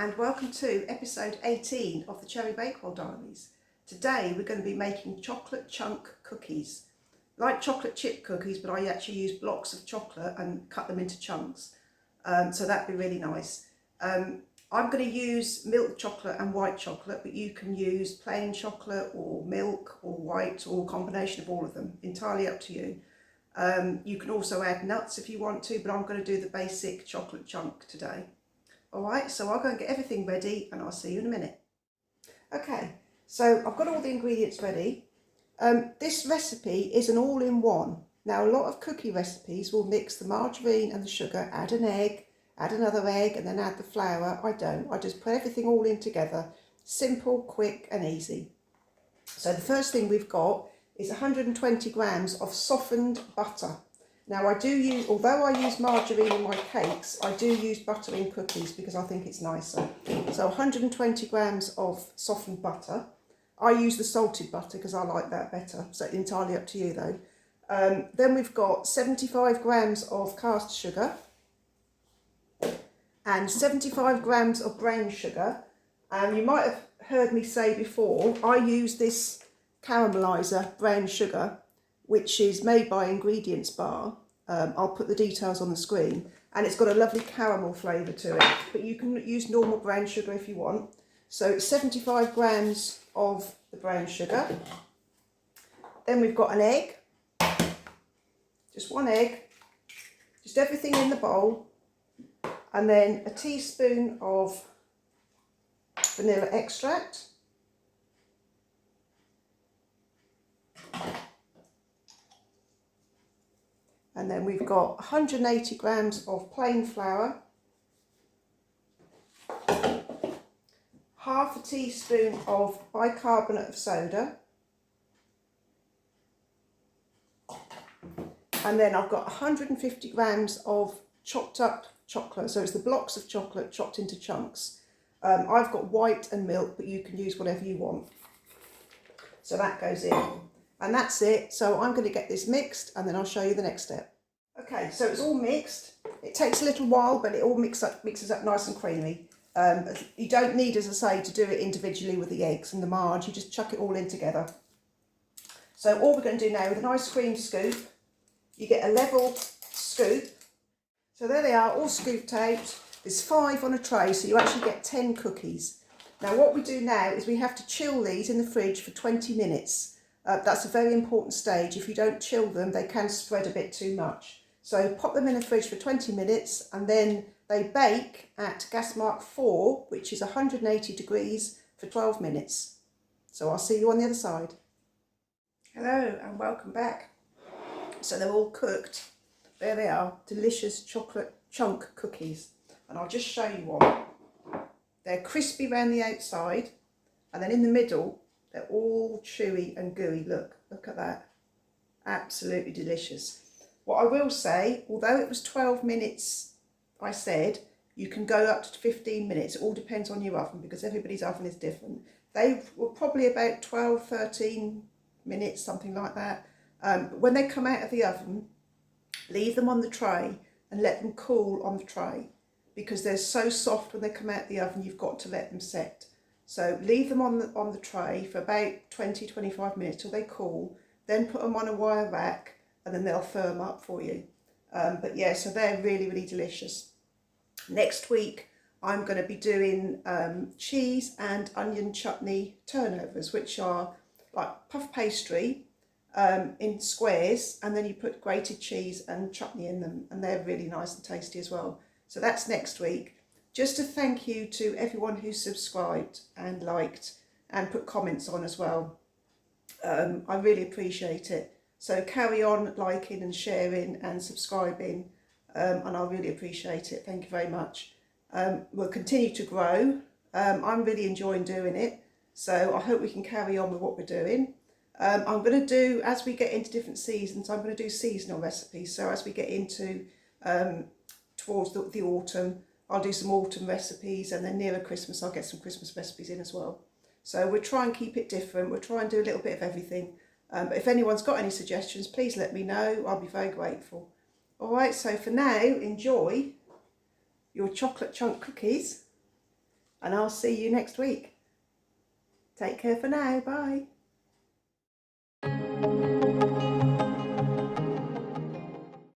and welcome to episode 18 of the Cherry Bakewell Diaries. Today we're going to be making chocolate chunk cookies. Like chocolate chip cookies, but I actually use blocks of chocolate and cut them into chunks. So that'd be really nice. I'm going to use milk chocolate and white chocolate, but you can use plain chocolate or milk or white or a combination of all of them, entirely up to you. You can also add nuts if you want to, but I'm going to do the basic chocolate chunk today. Alright, so I'll go and get everything ready and I'll see you in a minute. Okay, so I've got all the ingredients ready. This recipe is an all-in-one. Now a lot of cookie recipes will mix the margarine and the sugar, add an egg, add another egg and then add the flour. I don't, I just put everything all in together. Simple, quick and easy. So the first thing we've got is 120 grams of softened butter. Now I do use, although I use margarine in my cakes, I do use butter in cookies because I think it's nicer. So 120 grams of softened butter. I use the salted butter because I like that better, so entirely up to you though. Then we've got 75 grams of caster sugar and 75 grams of brown sugar. You might have heard me say before, I use this caramelizer brown sugar, which is made by Ingredients Bar. I'll put the details on the screen, and it's got a lovely caramel flavour to it, but you can use normal brown sugar if you want. So it's 75 grams of the brown sugar. Then we've got an egg, just one egg, just everything in the bowl, and then a teaspoon of vanilla extract. And then we've got 180 grams of plain flour, half a teaspoon of bicarbonate of soda, and then I've got 150 grams of chopped up chocolate. So it's the blocks of chocolate chopped into chunks. I've got white and milk, but you can use whatever you want. So that goes in. And that's it. So I'm going to get this mixed and then I'll show you the next step. Okay, so it's all mixed. It takes a little while, but it all mixes up nice and creamy. You don't need, as I say, to do it individually with the eggs and the marge. You just chuck it all in together. So all we're going to do now with an ice cream scoop, you get a level scoop. So there they are, all scooped out. There's 5 on a tray, so you actually get 10 cookies. Now what we do now is we have to chill these in the fridge for 20 minutes. That's a very important stage. If you don't chill them, they can spread a bit too much. So pop them in the fridge for 20 minutes and then they bake at gas mark 4, which is 180 degrees for 12 minutes. So I'll see you on the other side. Hello and welcome back. So they're all cooked. There they are, delicious chocolate chunk cookies. And I'll just show you one. They're crispy around the outside and then in the middle, they're all chewy and gooey. Look at that. Absolutely delicious. What I will say, although it was 12 minutes, I said, you can go up to 15 minutes. It all depends on your oven because everybody's oven is different. They were probably about 12, 13 minutes, something like that. But when they come out of the oven, leave them on the tray and let them cool on the tray because they're so soft when they come out of the oven, you've got to let them set. So leave them on the tray for about 20-25 minutes till they cool, then put them on a wire rack and then they'll firm up for you. But yeah, so they're really, really delicious. Next week, I'm going to be doing cheese and onion chutney turnovers, which are like puff pastry in squares, and then you put grated cheese and chutney in them, and they're really nice and tasty as well. So that's next week. Just a thank you to everyone who subscribed and liked and put comments on as well. I really appreciate it. So carry on liking and sharing and subscribing, and I really appreciate it. Thank you very much. We'll continue to grow. I'm really enjoying doing it, so I hope we can carry on with what we're doing. I'm going to do, as we get into different seasons, I'm going to do seasonal recipes. So as we get into towards the autumn, I'll do some autumn recipes, and then nearer Christmas I'll get some Christmas recipes in as well. So we'll try and keep it different. We'll try and do a little bit of everything. But if anyone's got any suggestions, please let me know. I'll be very grateful. All right, so for now, enjoy your chocolate chunk cookies, and I'll see you next week. Take care for now. Bye.